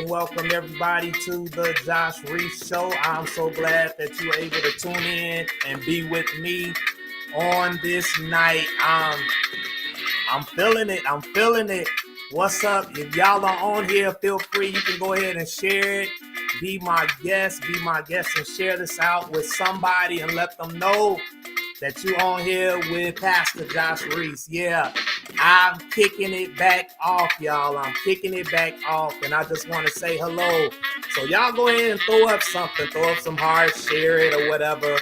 welcome everybody to the Josh Reese Show. I'm so glad that you were able to tune in and be with me on this night. I'm feeling it. I'm feeling it. What's up? If y'all are on here, feel free. You can go ahead and share it. Be my guest, and share this out with somebody and let them know that you on here with Pastor Josh Reese. Yeah, I'm kicking it back off, y'all. I'm kicking it back off, and I just want to say hello. So y'all go ahead and throw up something, throw up some hearts, share it or whatever.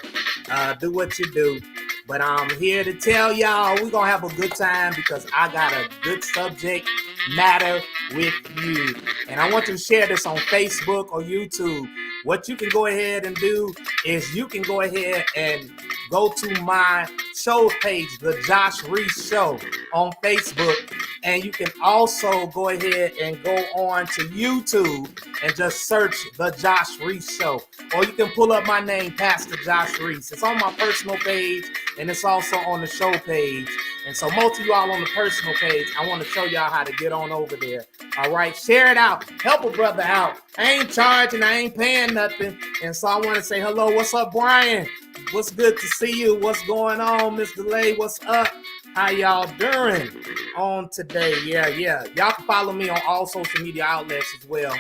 Do what you do. But I'm here to tell y'all we're going to have a good time because I got a good subject matter with you. And I want you to share this on Facebook or YouTube. What you can go ahead and do is you can go ahead and go to my show page, The Josh Reese Show on Facebook. And you can also go ahead and go on to YouTube and just search The Josh Reese Show. Or you can pull up my name, Pastor Josh Reese. It's on my personal page and it's also on the show page. And so most of you all on the personal page, I want to show y'all how to get on over there. All right, share it out. Help a brother out. I ain't charging. I ain't paying nothing. And so I want to say hello. What's up, Brian? What's good to see you? What's going on, Mr. Lay? What's up? How y'all doing on today? Yeah. Y'all can follow me on all social media outlets as well.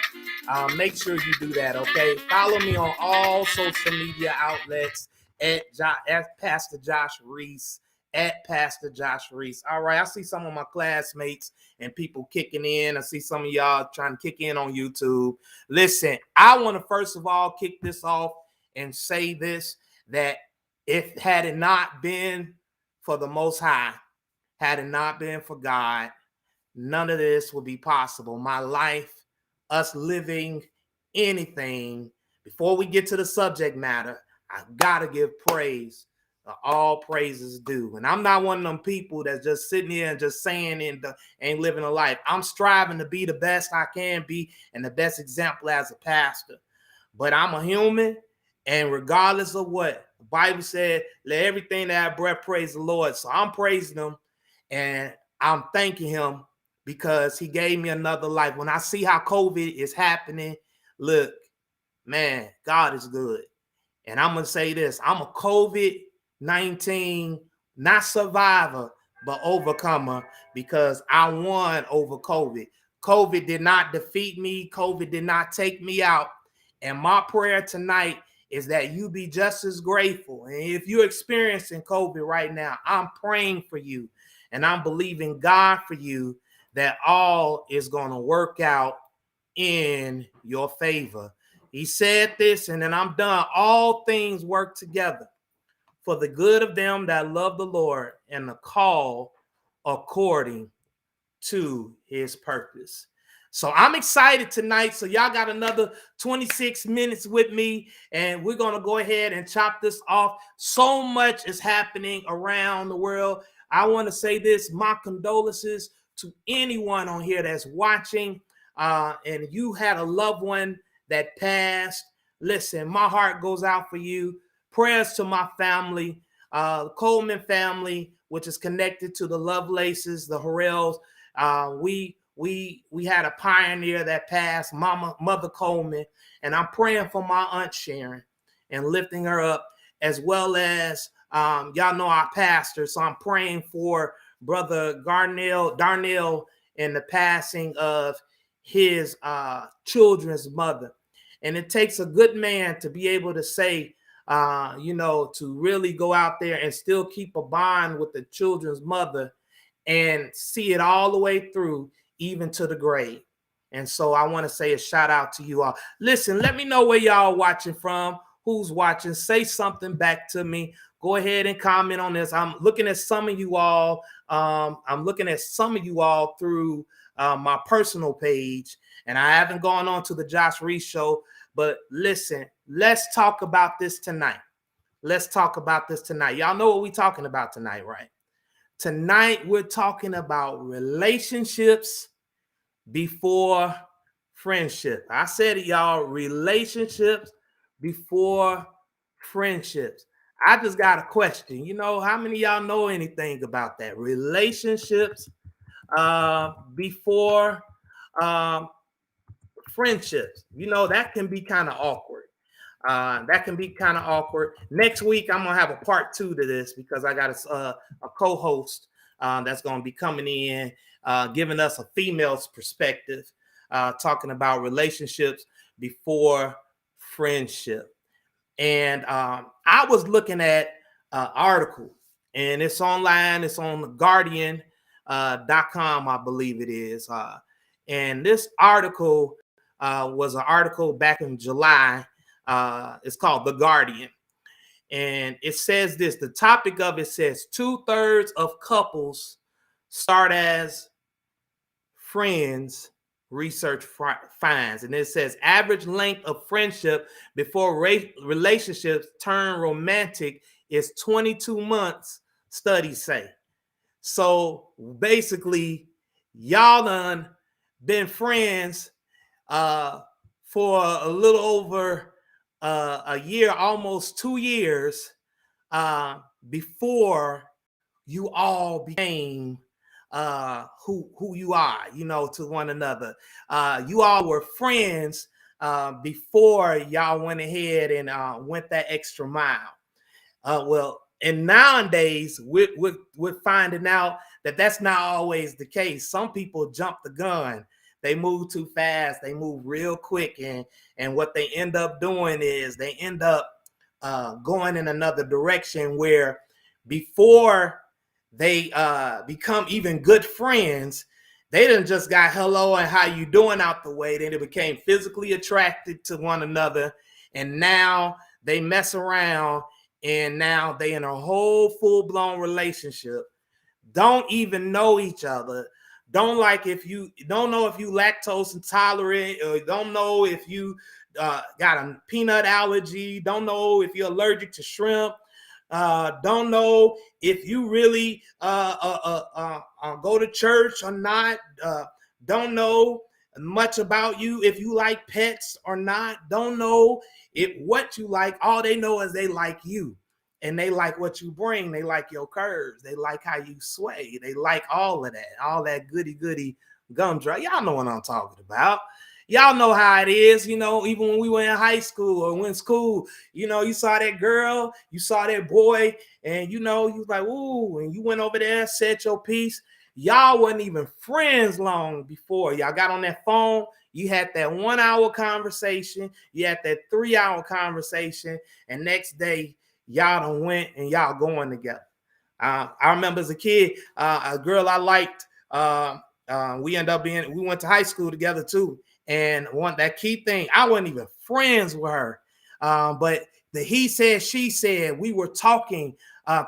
Make sure you do that, okay? Follow me on all social media outlets at Pastor Josh Reese. At Pastor Josh Reese. All right, I see some of my classmates and people kicking in. I see some of y'all trying to kick in on YouTube. Listen, I want to first of all kick this off and say this, that if had it not been for the Most High, had it not been for God, none of this would be possible. My life, us living, anything. Before we get to the subject matter, I gotta give praise. All praises due. And I'm not one of them people that's just sitting here and just saying and ain't living a life. I'm striving to be the best I can be and the best example as a pastor. But I'm a human, and regardless of what, the Bible said, let everything that have breath praise the Lord. So I'm praising him and I'm thanking him because he gave me another life. When I see how COVID is happening, look, man, God is good. And I'm going to say this, I'm a COVID-19, not survivor, but overcomer because I won over COVID. COVID did not defeat me. COVID did not take me out. And my prayer tonight is that you be just as grateful. And if you're experiencing COVID right now, I'm praying for you and I'm believing God for you that all is going to work out in your favor. He said this, and then I'm done. All things work together for the good of them that love the Lord and the call according to his purpose. So I'm excited tonight. So y'all got another 26 minutes with me, and we're going to go ahead and chop this off. So much is happening around the world. I want to say this, my condolences to anyone on here that's watching, and you had a loved one that passed. Listen, my heart goes out for you. Prayers to my family, Coleman family, which is connected to the Lovelaces, the Harrells. We had a pioneer that passed, Mother Coleman, and I'm praying for my Aunt Sharon and lifting her up, as well as y'all know our pastor. So I'm praying for Brother Darnell and the passing of his children's mother. And it takes a good man to be able to say, to really go out there and still keep a bond with the children's mother and see it all the way through, even to the grave. And so I want to say a shout out to you all. Listen, let me know where y'all watching from, who's watching. Say something back to me. Go ahead and comment on this. I'm looking at some of you all. Through my personal page, and I haven't gone on to the Josh Reese Show. But listen, let's talk about this tonight. Y'all know what we're talking about tonight, right? Tonight, we're talking about relationships before friendship. I said it, y'all, relationships before friendships. I just got a question. How many of y'all know anything about that? Relationships before Um, Friendships, that can be kind of awkward. Next week, I'm gonna have a part 2 to this because I got a co-host that's gonna be coming in, giving us a female's perspective, talking about relationships before friendship. And I was looking at an article, and it's online. It's on the Guardian.com, I believe it is. And this article was an article back in July. It's called The Guardian. And it says this, the topic of it says 2/3 of couples start as friends, research finds. And it says average length of friendship before relationships turn romantic is 22 months, studies say. So basically, y'all done been friends for a little over a year, almost 2 years, before you all became who you are, to one another. You all were friends before y'all went ahead and went that extra mile. And nowadays we're finding out that that's not always the case. Some people jump the gun. They move too fast. They move real quick, and what they end up doing is they end up going in another direction where before they become even good friends, they done just got hello and how you doing out the way. Then they became physically attracted to one another, and now they mess around, and now they in a whole full-blown relationship. Don't even know each other. Don't know if you lactose intolerant, or don't know if you got a peanut allergy. Don't know if you're allergic to shrimp. Don't know if you really go to church or not. Don't know much about you, if you like pets or not. Don't know what you like. All they know is they like you, and they like what you bring. They like your curves. They like how you sway. They like all that goody gumdrop. Y'all know what I'm talking about. Y'all know how it is, even when we were in high school or when school, you saw that girl, you saw that boy, and you was like, ooh, and you went over there, said your piece. Y'all wasn't even friends long before y'all got on that phone. You had that 1 hour conversation, you had that 3 hour conversation, and next day y'all done went and y'all going together. I remember as a kid, a girl I liked, we went to high school together too. And that key thing, I wasn't even friends with her. But the he said, she said, we were talking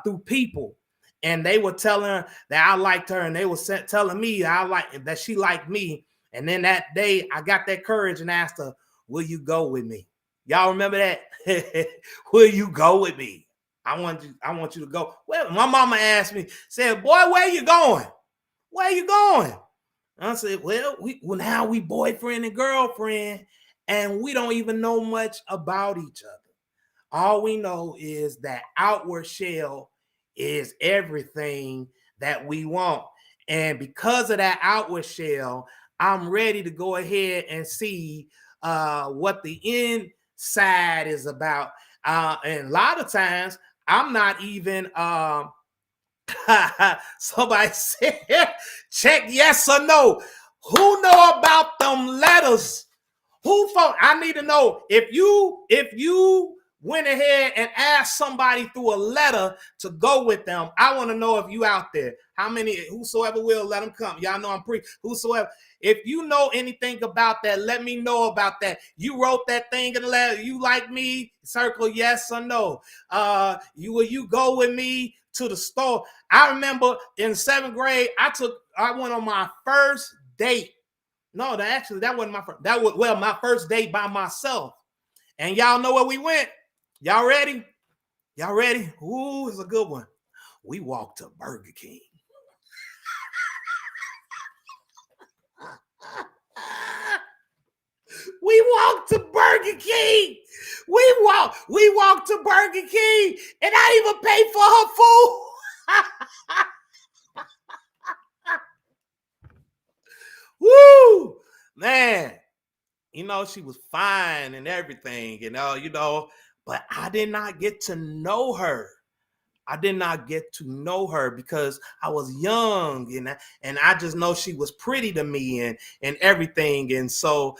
through people, and they were telling her that I liked her, and they were telling me that she liked me. And then that day I got that courage and asked her, will you go with me? Y'all remember that? Will you go with me? I want you to go. Well, my mama asked me, said, boy, where you going? Where you going? I said, well, now we boyfriend and girlfriend, and we don't even know much about each other. All we know is that outward shell is everything that we want. And because of that outward shell, I'm ready to go ahead and see what the inside is about. And a lot of times, I'm not even somebody said, check yes or no. Who know about them letters? I need to know if you went ahead and asked somebody through a letter to go with them. I want to know if you out there. How many? Whosoever will, let them come. Y'all know I'm whosoever. If you know anything about that, let me know about that. You wrote that thing in the letter. You like me? Circle yes or no. Will you go with me to the store? I remember in 7th grade, I went on my first date. No, that wasn't my first. That was my first date by myself. And y'all know where we went. Y'all ready? Y'all ready? Ooh, it's a good one. We walked to Burger King. We walked to Burger King. We walked to Burger King, and I even paid for her food. Woo! Man, she was fine and everything, but I did not get to know her. I did not get to know her because I was young, and I just know she was pretty to me and everything. And so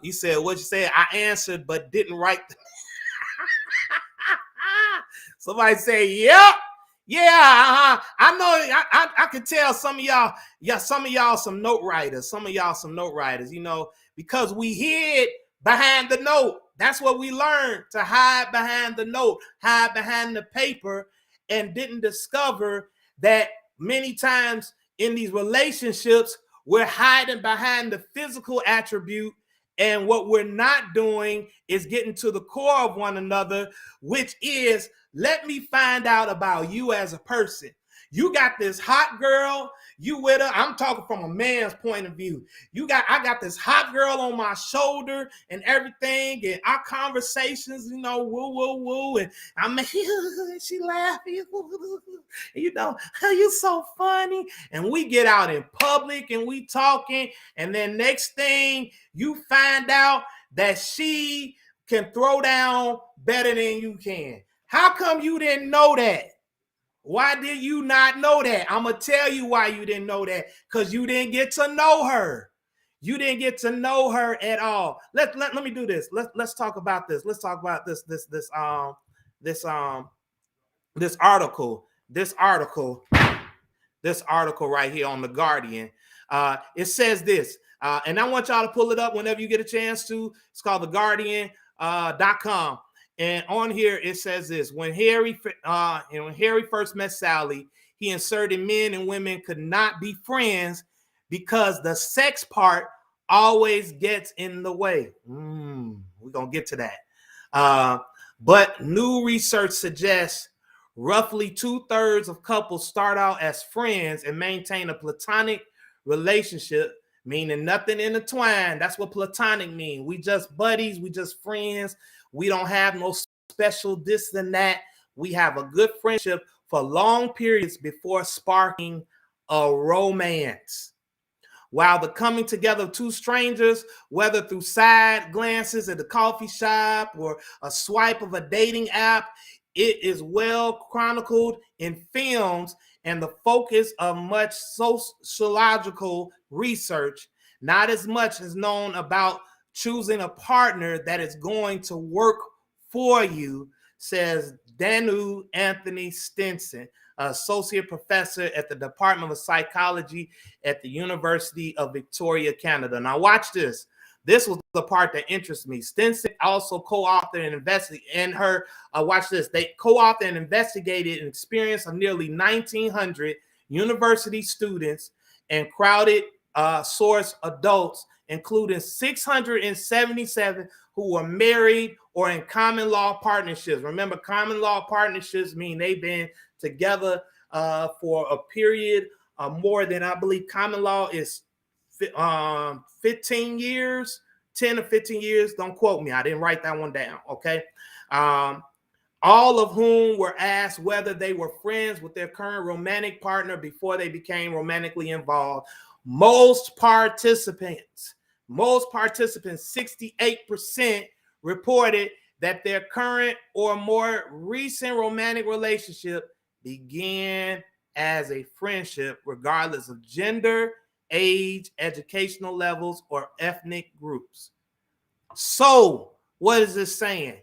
he said, "What you say?" I answered, but didn't write. Somebody say, "Yep, yeah, I know." I can tell some of y'all, some of y'all some note writers, because we hid behind the note. That's what we learned, to hide behind the note, hide behind the paper, and didn't discover that many times in these relationships, we're hiding behind the physical attribute. And what we're not doing is getting to the core of one another, which is, let me find out about you as a person. You got this hot girl, you with her. I'm talking from a man's point of view. I got this hot girl on my shoulder and everything, and our conversations, woo, woo, woo, and I'm she laughing, you so funny. And we get out in public and we talking, and then next thing you find out that she can throw down better than you can. How come you didn't know that? Why did you not know that? I'm going to tell you why you didn't know that. Because you didn't get to know her. You didn't get to know her at all. Let me do this. Let's talk about this. Let's talk about this article. This article right here on The Guardian. It says this, and I want y'all to pull it up whenever you get a chance to. It's called theguardian.com. And on here, it says this: when Harry first met Sally, he inserted men and women could not be friends because the sex part always gets in the way. We're going to get to that. But new research suggests roughly 2/3 of couples start out as friends and maintain a platonic relationship, meaning nothing intertwined. That's what platonic means. We just buddies, we just friends. We don't have no special this and that. We have a good friendship for long periods before sparking a romance. While the coming together of two strangers, whether through side glances at the coffee shop or a swipe of a dating app, it is well chronicled in films and the focus of much sociological research. Not as much is known about choosing a partner that is going to work for you, says Danu Anthony Stinson, associate professor at the Department of Psychology at the University of Victoria, Canada. Now watch this. This was the part that interests me. Stinson also co-authored and investigated in her, watch this, they co-authored and investigated an experience of nearly 1,900 university students and crowded source adults, including 677 who were married or in common law partnerships. Remember, common law partnerships mean they've been together for a period more than, I believe common law is 15 years, 10 or 15 years. Don't quote me. I didn't write that one down. Okay. All of whom were asked whether they were friends with their current romantic partner before they became romantically involved. Most participants, 68%, reported that their current or more recent romantic relationship began as a friendship, regardless of gender, age, educational levels, or ethnic groups. So, what is this saying?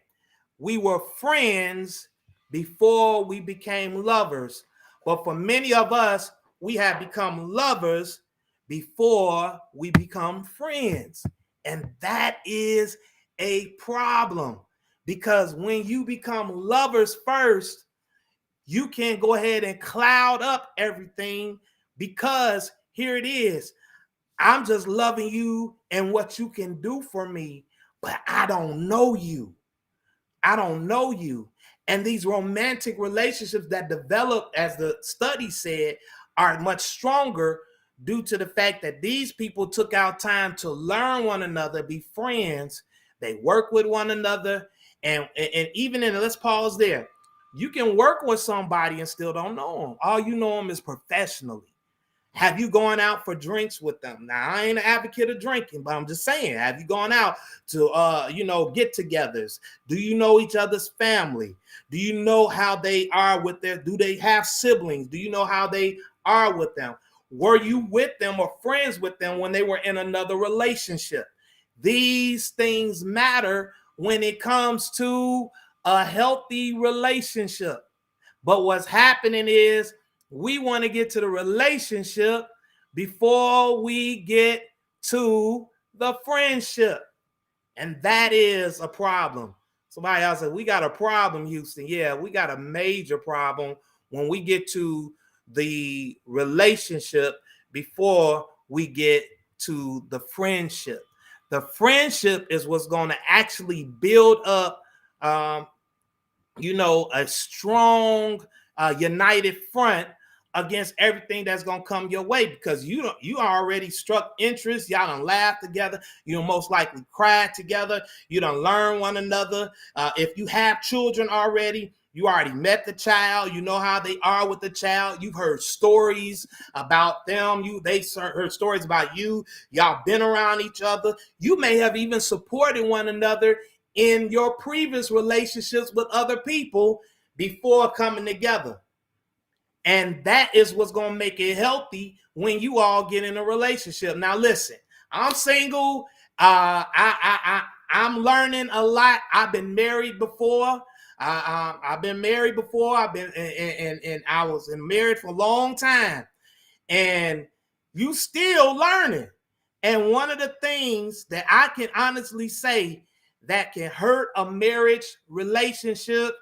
We were friends before we became lovers. But for many of us, we have become lovers before we become friends. And that is a problem, because when you become lovers first, you can go ahead and cloud up everything, because here it is. I'm just loving you and what you can do for me, but I don't know you. I don't know you. And these romantic relationships that develop, as the study said, are much stronger due to the fact that these people took out time to learn one another, be friends. They work with one another. And even in, let's pause there. You can work with somebody and still don't know them. All you know them is professionally. Have you gone out for drinks with them? Now, I ain't an advocate of drinking, but I'm just saying, have you gone out to, get-togethers? Do you know each other's family? Do you know how they are with do they have siblings? Do you know how they are with them? Were you with them or friends with them when they were in another relationship? These things matter when it comes to a healthy relationship. But what's happening is we want to get to the relationship before we get to the friendship. And that is a problem. Somebody else said, we got a problem, Houston. Yeah, we got a major problem when we get to the relationship before we get to the friendship. The friendship is what's going to actually build up a strong, united front against everything that's gonna come your way, because you already struck interest. Y'all done laugh together. You don't most likely cry together. You done learn one another. If you have children already, you already met the child. You know how they are with the child. You've heard stories about them. They heard stories about you. Y'all been around each other. You may have even supported one another in your previous relationships with other people before coming together. And that is what's going to make it healthy when you all get in a relationship. Now, listen, I'm single. I'm learning a lot. I've been married before. I've been married before. And I was married for a long time. And you still learning. And one of the things that I can honestly say that can hurt a marriage relationship,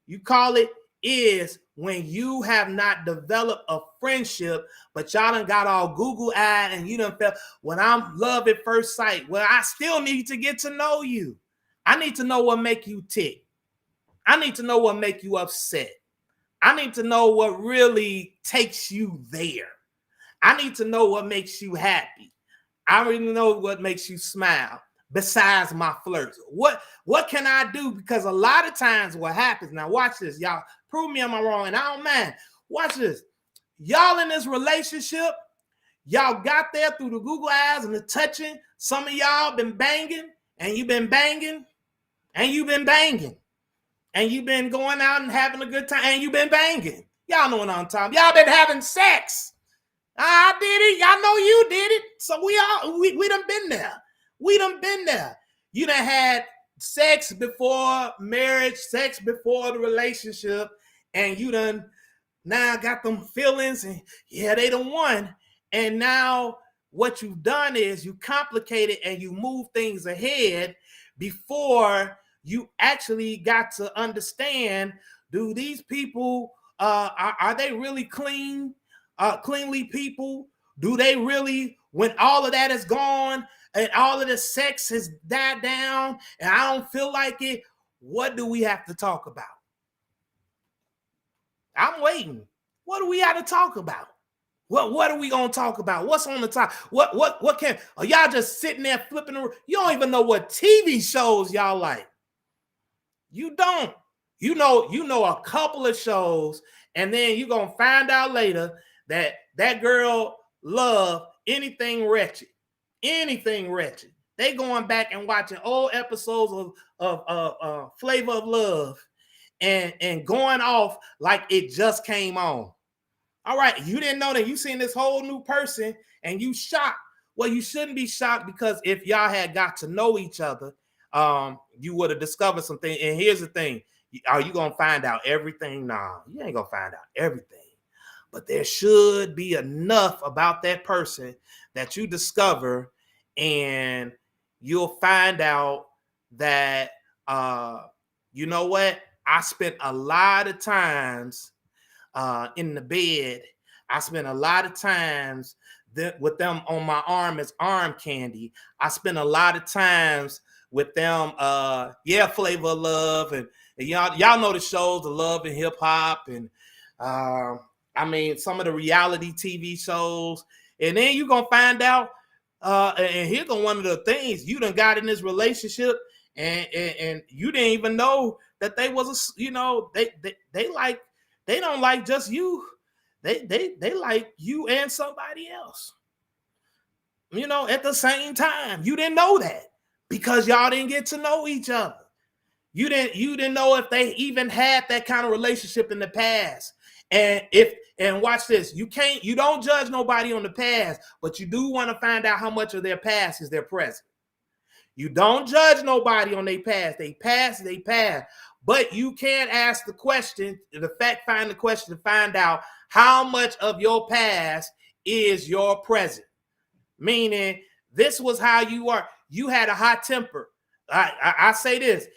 you call it, is when you have not developed a friendship, but y'all done got all Google-eyed and you done felt, when I'm love at first sight. Well, I still need to get to know you. I need to know what make you tick. I need to know what make you upset. I need to know what really takes you there. I need to know what makes you happy. I already know what makes you smile besides my flirts. What can I do? Because a lot of times what happens, now watch this, y'all, prove me I'm wrong, and I don't mind. Watch this. Y'all in this relationship, y'all got there through the Google eyes and the touching. Some of y'all been banging, and you've been banging, and you've been banging, and you've been going out and having a good time, and you've been banging. Y'all know what I'm talking about. Y'all been having sex. I did it. Y'all know you did it. So we done been there. We done been there. You done had sex before marriage, sex before the relationship, and you done now got them feelings, and yeah, they done won. And now what you've done is you complicate it and you move things ahead before you actually got to understand, do these people, are they really cleanly people? Do they really, when all of that is gone and all of the sex has died down and I don't feel like it, what do we have to talk about? I'm waiting. What do we have to talk about? What are we gonna talk about? What's on the top? What can, are y'all just sitting there flipping around? You don't even know what TV shows y'all like. You don't. You know a couple of shows, and then you're gonna find out later that girl love anything wretched. Anything wretched. They going back and watching old episodes of Flavor of Love and going off like it just came on. All right, you didn't know that. You seen this whole new person and you shocked. Well, you shouldn't be shocked, because if y'all had got to know each other, you would have discovered something. And here's the thing. Are you going to find out everything? Nah, you ain't going to find out everything. But there should be enough about that person that you discover, and you'll find out that, you know what? I spent a lot of times in the bed. I spent a lot of times with them on my arm as arm candy. I spent a lot of times with them, Flavor of Love, and y'all know the shows, the Love and Hip Hop, and some of the reality TV shows. And then you're gonna find out, and here's one of the things, you done got in this relationship, and you didn't even know that they was they don't like just you. They like you and somebody else, at the same time. You didn't know that because y'all didn't get to know each other. You didn't know if they even had that kind of relationship in the past. And watch this, you don't judge nobody on the past, but you do want to find out how much of their past is their present. You don't judge nobody on their past. They past, they past. But you can ask the question, find the question to find out how much of your past is your present. Meaning, this was how you are. You had a hot temper. I say this: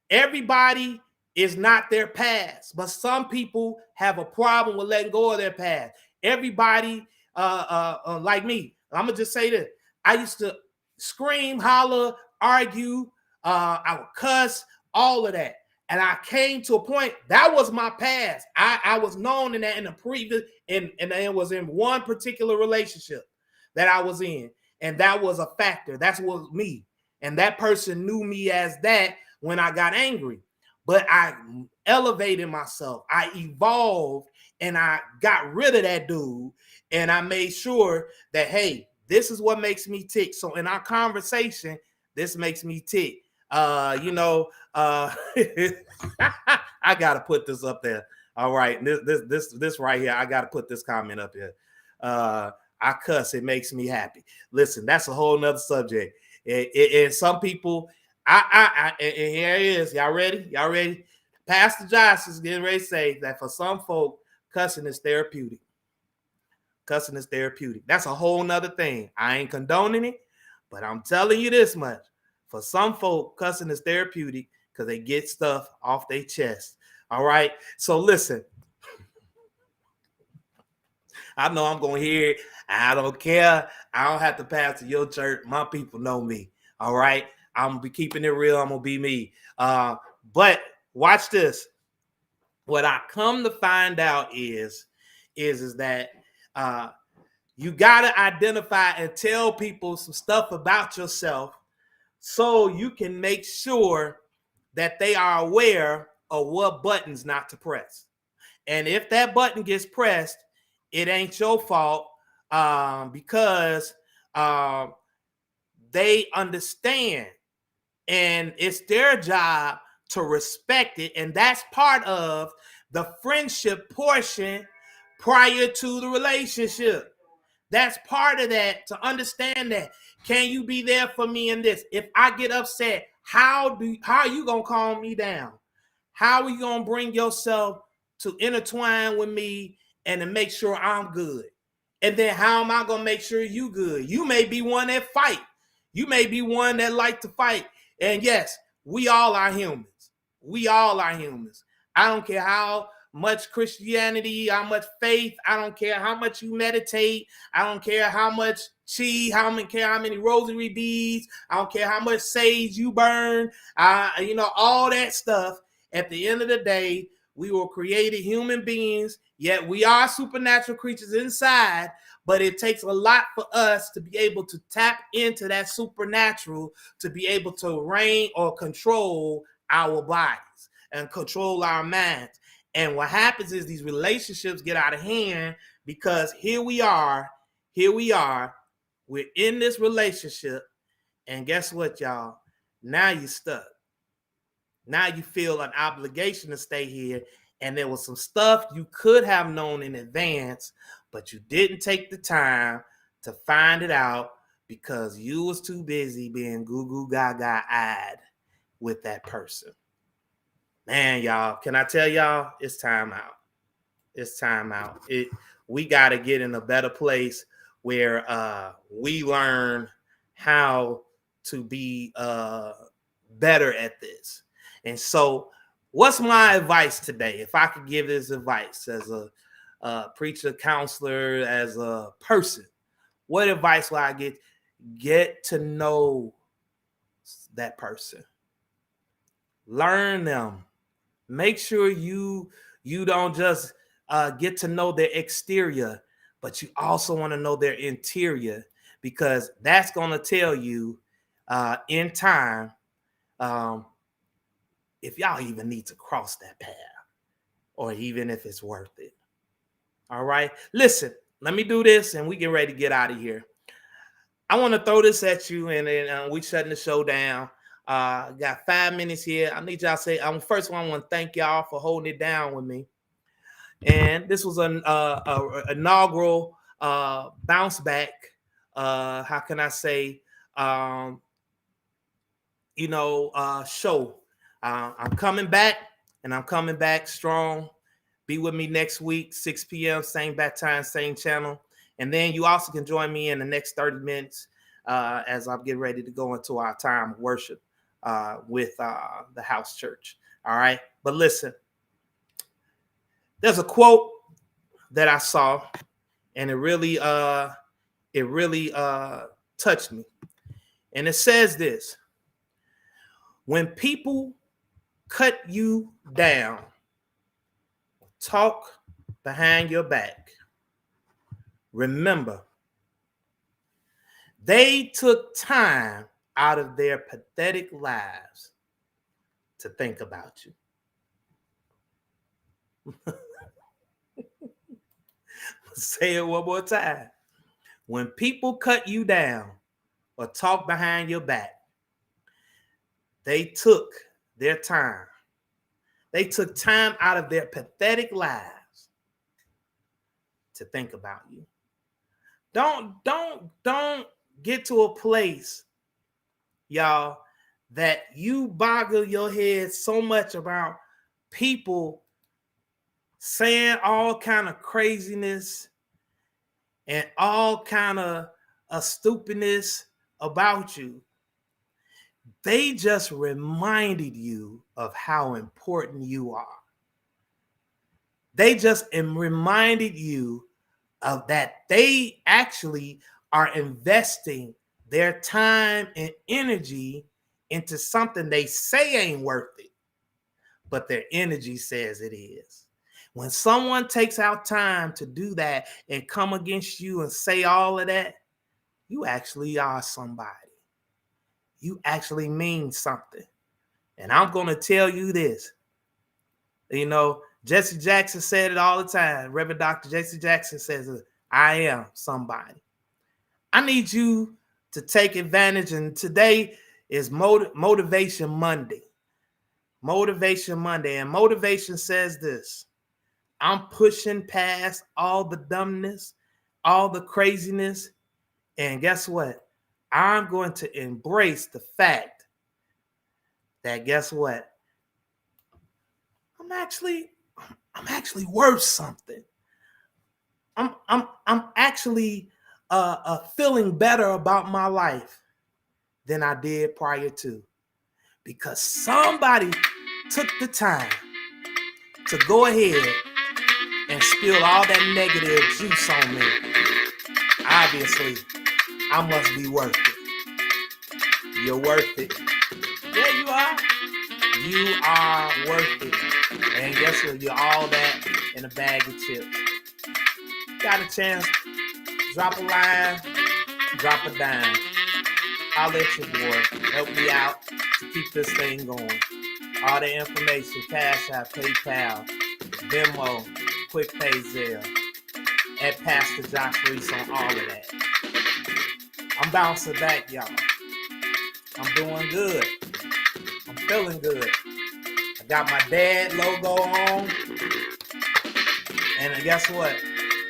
everybody is not their past, but some people have a problem with letting go of their past. Everybody, like me, I'm gonna just say this: I used to scream, holler, argue, I would cuss, all of that. And I came to a point that was my past. I was known in that in the previous, and it was in one particular relationship that I was in, and that was a factor. That's what me, and that person knew me as that when I got angry. But I elevated myself, I evolved, and I got rid of that dude, and I made sure that, hey, this is what makes me tick. So in our conversation, this makes me tick. I gotta put this up there. All right, this right here, I gotta put this comment up here. I cuss, it makes me happy. Listen, that's a whole nother subject. And some people, and here it is. Y'all ready? Y'all ready? Pastor Josh is getting ready to say that for some folk, cussing is therapeutic. Cussing is therapeutic. That's a whole nother thing. I ain't condoning it, but I'm telling you this much. For some folk, cussing is therapeutic because they get stuff off their chest. All right. So listen, I know I'm going to hear it. I don't care. I don't have to pastor your church. My people know me. All right. I'm going to be keeping it real. I'm going to be me. But watch this. What I come to find out is that you got to identify and tell people some stuff about yourself so you can make sure that they are aware of what buttons not to press. And if that button gets pressed, it ain't your fault, because they understand, and it's their job to respect it. And that's part of the friendship portion prior to the relationship. That's part of that, to understand that. Can you be there for me in this? If I get upset, how are you gonna calm me down? How are you gonna bring yourself to intertwine with me and to make sure I'm good? And then how am I gonna make sure you good? You may be one that fight. You may be one that like to fight. And yes, we all are humans. We all are humans. I don't care how much Christianity, how much faith. I don't care how much you meditate. I don't care how much how many rosary beads. I don't care how much sage you burn. All that stuff. At the end of the day, we were created human beings, yet we are supernatural creatures inside, but it takes a lot for us to be able to tap into that supernatural, to be able to reign or control our bodies and control our minds. And what happens is these relationships get out of hand because here we are, we're in this relationship, and guess what, y'all? Now you're stuck. Now you feel an obligation to stay here, and there was some stuff you could have known in advance, but you didn't take the time to find it out because you was too busy being goo goo gaga eyed with that person. Man, y'all, can I tell y'all, it's time out. It's time out. We got to get in a better place where we learn how to be better at this. And so, what's my advice today? If I could give this advice as a preacher, counselor, as a person, what advice will I get? Get to know that person. Learn them. Make sure you don't just get to know their exterior, but you also want to know their interior, because that's going to tell you in time if y'all even need to cross that path, or even if it's worth it. All right. Listen, let me do this and we get ready to get out of here. I want to throw this at you and then we shutting the show down. Got 5 minutes here. I need y'all to say, first of all, I want to thank y'all for holding it down with me. And this was an inaugural bounce back. How can I say? Show. I'm coming back, and I'm coming back strong. Be with me next week, 6 p.m., same bat time, same channel. And then you also can join me in the next 30 minutes as I'm getting ready to go into our time of worship with the house church. All right. But listen, there's a quote that I saw, and it really touched me. And it says this: when people cut you down, talk behind your back, remember, they took time out of their pathetic lives to think about you. Say it one more time. When people cut you down or talk behind your back, they took their time. They took time out of their pathetic lives to think about you. Don't get to a place, y'all, that you boggle your head so much about people saying all kind of craziness and all kind of stupidness about you. They just reminded you of how important you are. They just reminded you of that they actually are investing their time and energy into something they say ain't worth it, but their energy says it is. When someone takes out time to do that and come against you and say all of that, you actually are somebody. You actually mean something. And I'm going to tell you this. You know, Jesse Jackson said it all the time. Reverend Dr. Jesse Jackson says, I am somebody. I need you to take advantage. And today is Motivation Monday. Motivation Monday. And motivation says this: I'm pushing past all the dumbness, all the craziness. And guess what? I'm going to embrace the fact that, guess what? I'm actually worth something. I'm actually feeling better about my life than I did prior to, because somebody took the time to go ahead and spill all that negative juice on me. Obviously, I must be worth it. You're worth it. Yeah, you are. You are worth it. And guess what? You're all that in a bag of chips. Got a chance, drop a line, drop a dime. I'll let your boy help me out to keep this thing going. All the information: Cash App, PayPal, Venmo, Quick Pay, Zelle, at Pastor Josh Reese on all of that. I'm bouncing back, y'all. I'm doing good. I'm feeling good. I got my dad logo on. And guess what?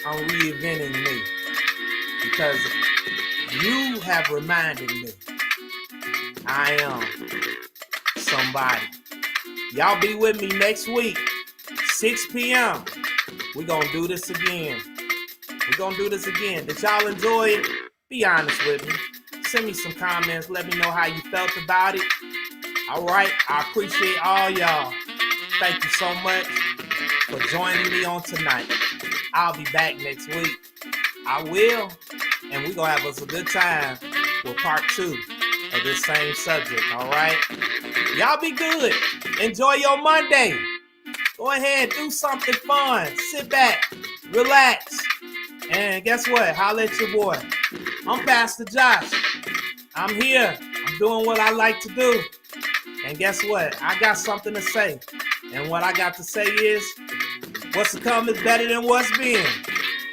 I'm reinventing me. Because you have reminded me I am somebody. Y'all be with me next week, 6 p.m. We're going to do this again. Did y'all enjoy it? Be honest with me. Send me some comments. Let me know how you felt about it. All right. I appreciate all y'all. Thank you so much for joining me on tonight. I'll be back next week. I will. And we're going to have us a good time with part 2 of this same subject. All right. Y'all be good. Enjoy your Monday. Go ahead. Do something fun. Sit back. Relax. And guess what? Holla at your boy. I'm Pastor Josh. I'm here. I'm doing what I like to do. And guess what? I got something to say. And what I got to say is, what's to come is better than what's been.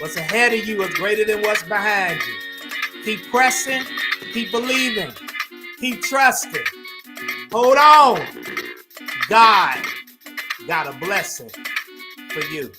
What's ahead of you is greater than what's behind you. Keep pressing, keep believing, keep trusting. Hold on. God got a blessing for you.